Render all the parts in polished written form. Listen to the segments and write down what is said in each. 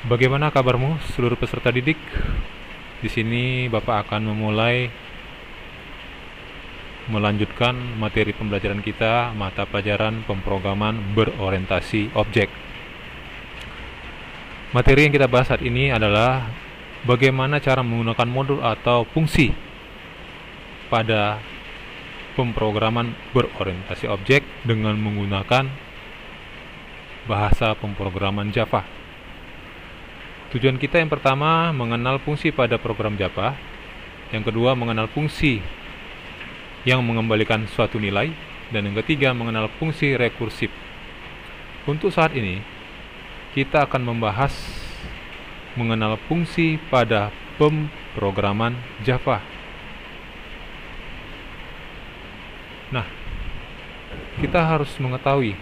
Bagaimana kabarmu seluruh peserta didik? Di sini Bapak akan memulai melanjutkan materi pembelajaran kita, mata pelajaran pemrograman berorientasi objek. Materi yang kita bahas saat ini adalah bagaimana cara menggunakan modul atau fungsi pada pemrograman berorientasi objek dengan menggunakan bahasa pemrograman Java. Tujuan kita yang pertama mengenal fungsi pada program Java, yang kedua mengenal fungsi yang mengembalikan suatu nilai, dan yang ketiga mengenal fungsi rekursif. Untuk saat ini kita akan membahas mengenal fungsi pada pemrograman Java. Nah, kita harus mengetahui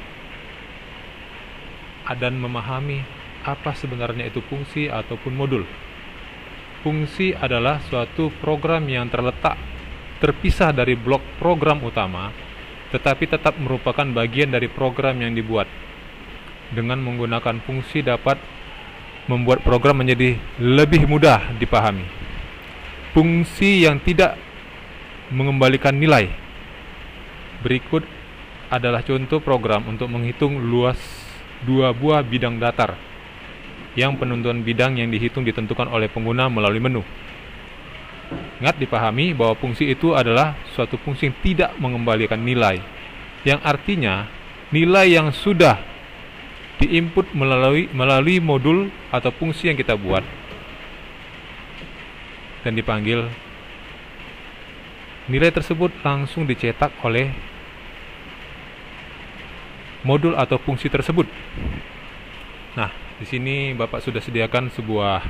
dan memahami apa sebenarnya itu fungsi ataupun modul. Fungsi adalah suatu program yang terpisah dari blok program utama, tetapi tetap merupakan bagian dari program yang dibuat. Dengan menggunakan fungsi dapat membuat program menjadi lebih mudah dipahami. Fungsi yang tidak mengembalikan nilai. Berikut adalah contoh program untuk menghitung luas dua buah bidang datar yang penentuan bidang yang dihitung ditentukan oleh pengguna melalui menu. Ingat dipahami bahwa fungsi itu adalah suatu fungsi yang tidak mengembalikan nilai, yang artinya nilai yang sudah diinput melalui modul atau fungsi yang kita buat dan dipanggil, nilai tersebut langsung dicetak oleh modul atau fungsi tersebut. Nah, di sini Bapak sudah sediakan sebuah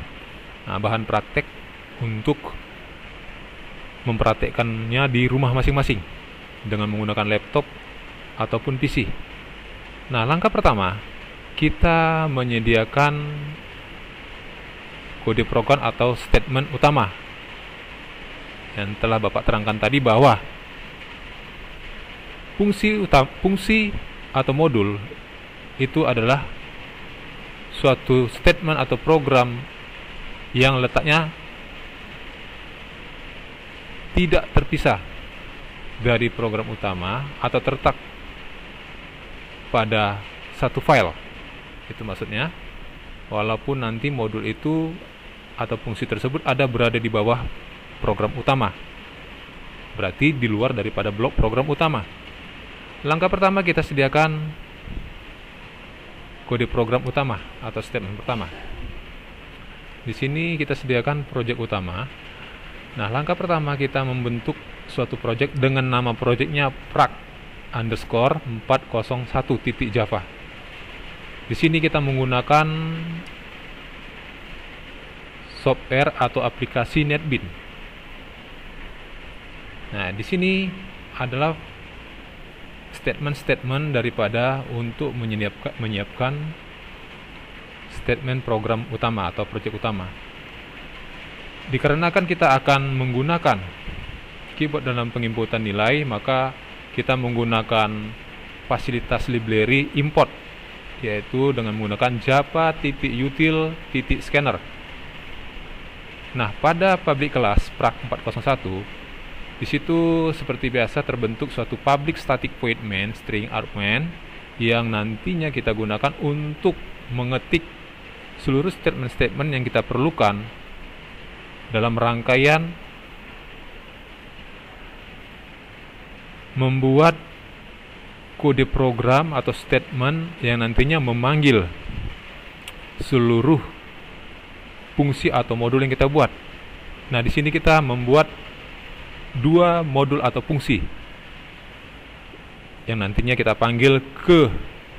bahan praktek untuk mempraktekkannya di rumah masing-masing dengan menggunakan laptop ataupun PC. Nah, langkah pertama, kita menyediakan kode program atau statement utama yang telah Bapak terangkan tadi, bahwa fungsi atau modul itu adalah suatu statement atau program yang letaknya tidak terpisah dari program utama atau terletak pada satu file. Itu maksudnya, walaupun nanti modul itu atau fungsi tersebut berada di bawah program utama, berarti di luar daripada blok program utama. Langkah pertama, kita sediakan kode program utama atau statement pertama. Di sini kita sediakan project utama. Nah, langkah pertama kita membentuk suatu project dengan nama projectnya prac_401.java. Di sini kita menggunakan software atau aplikasi NetBeans. Nah, di sini adalah statement daripada untuk menyiapkan statement program utama atau project utama. Dikarenakan kita akan menggunakan keyboard dalam penginputan nilai, maka kita menggunakan fasilitas library import, yaitu dengan menggunakan java.util.scanner. Nah, pada public class prac401, di situ seperti biasa terbentuk suatu public static void main string argument yang nantinya kita gunakan untuk mengetik seluruh statement-statement yang kita perlukan dalam rangkaian membuat kode program atau statement yang nantinya memanggil seluruh fungsi atau modul yang kita buat. Nah, di sini kita membuat dua modul atau fungsi yang nantinya kita panggil ke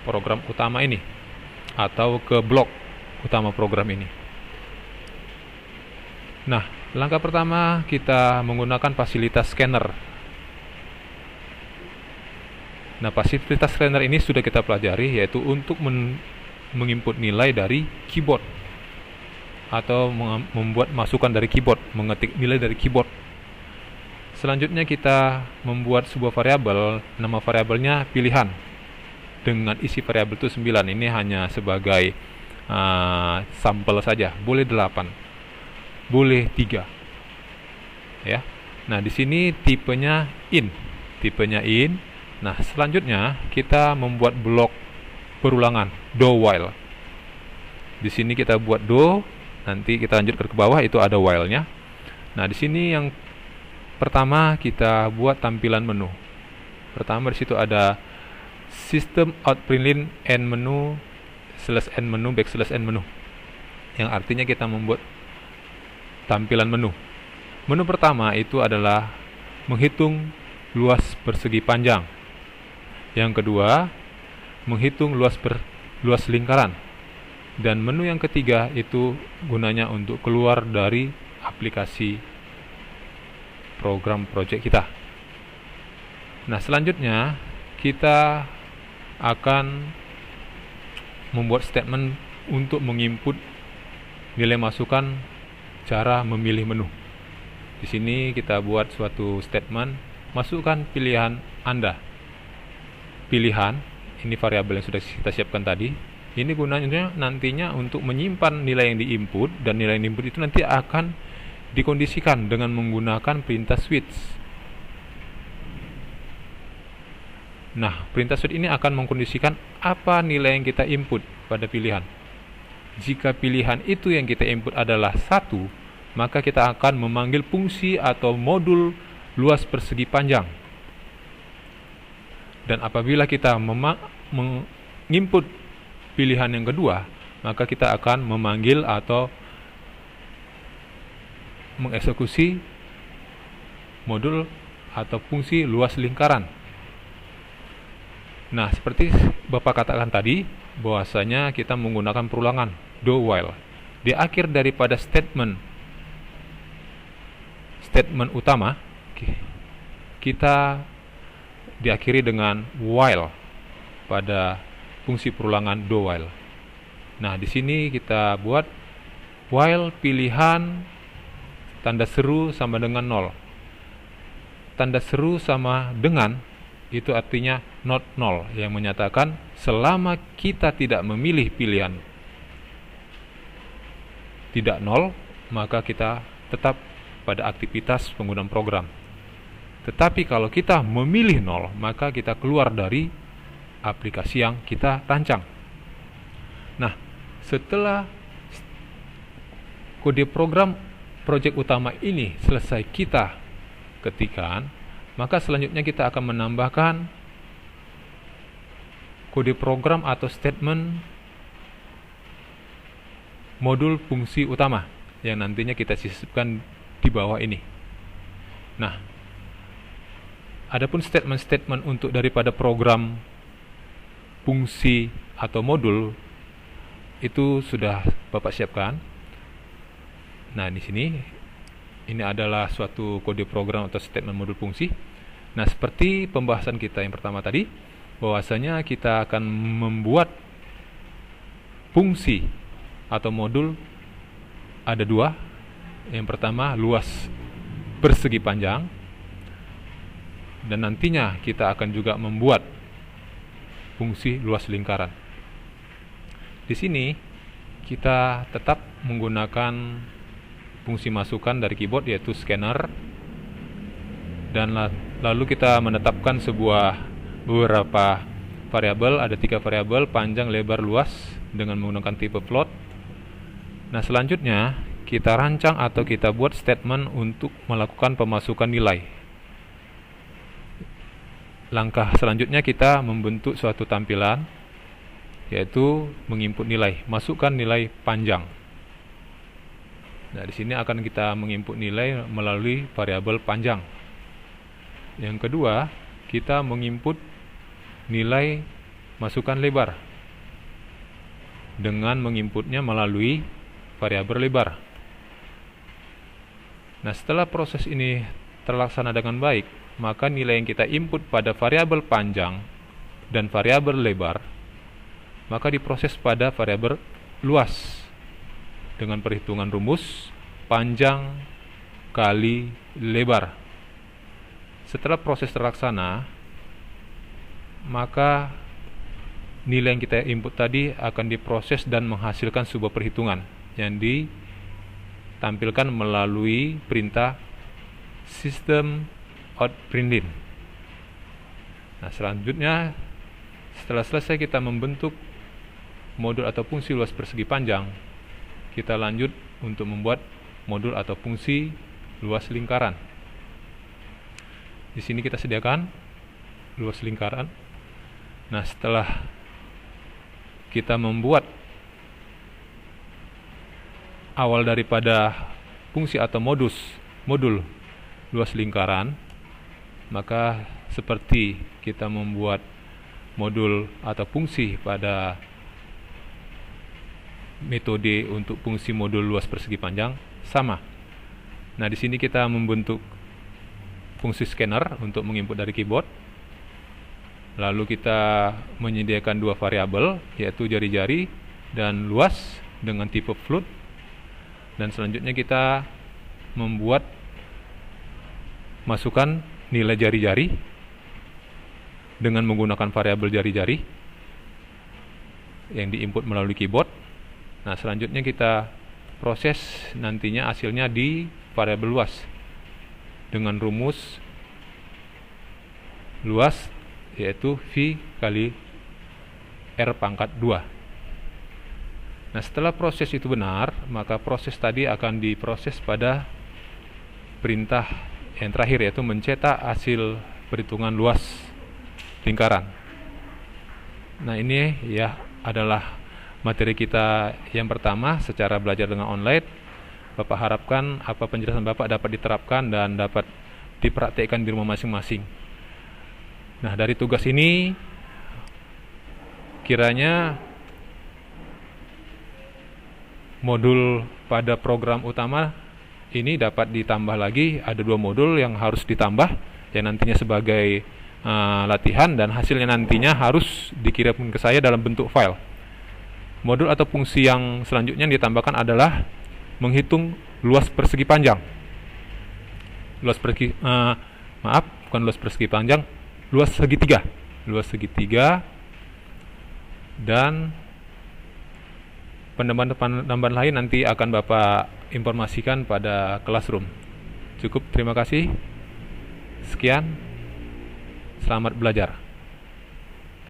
program utama ini atau ke blok utama program ini. Nah, langkah pertama kita menggunakan fasilitas scanner. Nah, fasilitas scanner ini sudah kita pelajari, yaitu untuk menginput nilai dari keyboard atau membuat masukan dari keyboard, mengetik nilai dari keyboard. Selanjutnya kita membuat sebuah variabel, nama variabelnya pilihan, dengan isi variabel itu 9. Ini hanya sebagai sampel saja, boleh 8, boleh 3 ya. Nah, di sini tipenya in. Nah, selanjutnya kita membuat blok perulangan do while. Di sini kita buat do, nanti kita lanjut ke bawah itu ada while-nya. Nah, di sini yang pertama kita buat tampilan menu. Pertama di situ ada system out println end menu /end menu /end menu, yang artinya kita membuat tampilan menu. Menu pertama itu adalah menghitung luas persegi panjang. Yang kedua, menghitung luas lingkaran. Dan menu yang ketiga itu gunanya untuk keluar dari aplikasi program project kita. Nah, selanjutnya kita akan membuat statement untuk menginput nilai masukan cara memilih menu. Di sini kita buat suatu statement, masukkan pilihan Anda. Pilihan, ini variabel yang sudah kita siapkan tadi. Ini gunanya nantinya untuk menyimpan nilai yang diinput, dan nilai yang diinput itu nanti akan dikondisikan dengan menggunakan perintah switch. Nah, perintah switch ini akan mengkondisikan apa nilai yang kita input pada pilihan. Jika pilihan itu yang kita input adalah 1, maka kita akan memanggil fungsi atau modul luas persegi panjang. Dan apabila kita menginput pilihan yang kedua, maka kita akan memanggil atau mengeksekusi modul atau fungsi luas lingkaran. Nah, seperti Bapak katakan tadi, bahwasanya kita menggunakan perulangan do while. Di akhir daripada statement utama, kita diakhiri dengan while pada fungsi perulangan do while. Nah, di sini kita buat while pilihan tanda seru sama dengan 0. Tanda seru sama dengan itu artinya not 0, yang menyatakan selama kita tidak memilih pilihan tidak 0, maka kita tetap pada aktivitas penggunaan program. Tetapi kalau kita memilih 0, maka kita keluar dari aplikasi yang kita rancang. Nah, setelah kode program proyek utama ini selesai kita ketikkan, maka selanjutnya kita akan menambahkan kode program atau statement modul fungsi utama yang nantinya kita sisipkan di bawah ini. Nah, adapun statement-statement untuk daripada program fungsi atau modul itu sudah Bapak siapkan. Nah, di sini ini adalah suatu kode program atau statement modul fungsi. Nah, seperti pembahasan kita yang pertama tadi, bahwasanya kita akan membuat fungsi atau modul ada 2. Yang pertama luas persegi panjang, dan nantinya kita akan juga membuat fungsi luas lingkaran. Di sini kita tetap menggunakan fungsi masukan dari keyboard yaitu scanner, dan lalu kita menetapkan beberapa variabel, ada 3 variabel panjang, lebar, luas dengan menggunakan tipe float. Nah, selanjutnya kita rancang atau kita buat statement untuk melakukan pemasukan nilai. Langkah selanjutnya kita membentuk suatu tampilan, yaitu menginput nilai, masukkan nilai panjang. Nah, di sini akan kita menginput nilai melalui variabel panjang. Yang kedua, kita menginput nilai masukan lebar dengan menginputnya melalui variabel lebar. Nah, setelah proses ini terlaksana dengan baik, maka nilai yang kita input pada variabel panjang dan variabel lebar, maka diproses pada variabel luas dengan perhitungan rumus panjang kali lebar. Setelah proses terlaksana, maka nilai yang kita input tadi akan diproses dan menghasilkan sebuah perhitungan yang ditampilkan melalui perintah system out println. Nah, selanjutnya setelah selesai kita membentuk modul atau fungsi luas persegi panjang, kita lanjut untuk membuat modul atau fungsi luas lingkaran. Di sini kita sediakan luas lingkaran. Nah, setelah kita membuat awal daripada fungsi atau modul luas lingkaran, maka seperti kita membuat modul atau fungsi pada metode untuk fungsi modul luas persegi panjang sama. Nah, di sini kita membentuk fungsi scanner untuk menginput dari keyboard. Lalu kita menyediakan dua variabel, yaitu jari-jari dan luas dengan tipe float. Dan selanjutnya kita membuat masukkan nilai jari-jari dengan menggunakan variabel jari-jari yang diinput melalui keyboard. Nah, selanjutnya kita proses nantinya hasilnya di variabel luas dengan rumus luas, yaitu V kali R pangkat 2. Nah, setelah proses itu benar, maka proses tadi akan diproses pada perintah yang terakhir, yaitu mencetak hasil perhitungan luas lingkaran. Nah, ini ya adalah materi kita yang pertama secara belajar dengan online. Bapak harapkan apa penjelasan Bapak dapat diterapkan dan dapat dipraktikkan di rumah masing-masing. Nah, dari tugas ini kiranya modul pada program utama ini dapat ditambah lagi. Ada 2 modul yang harus ditambah, yang nantinya sebagai latihan, dan hasilnya nantinya harus dikirimkan ke saya dalam bentuk file. Modul atau fungsi yang selanjutnya yang ditambahkan adalah menghitung luas persegi panjang. Luas persegi panjang, luas segitiga. Luas segitiga dan penambahan lain nanti akan Bapak informasikan pada classroom. Cukup, terima kasih. Sekian. Selamat belajar.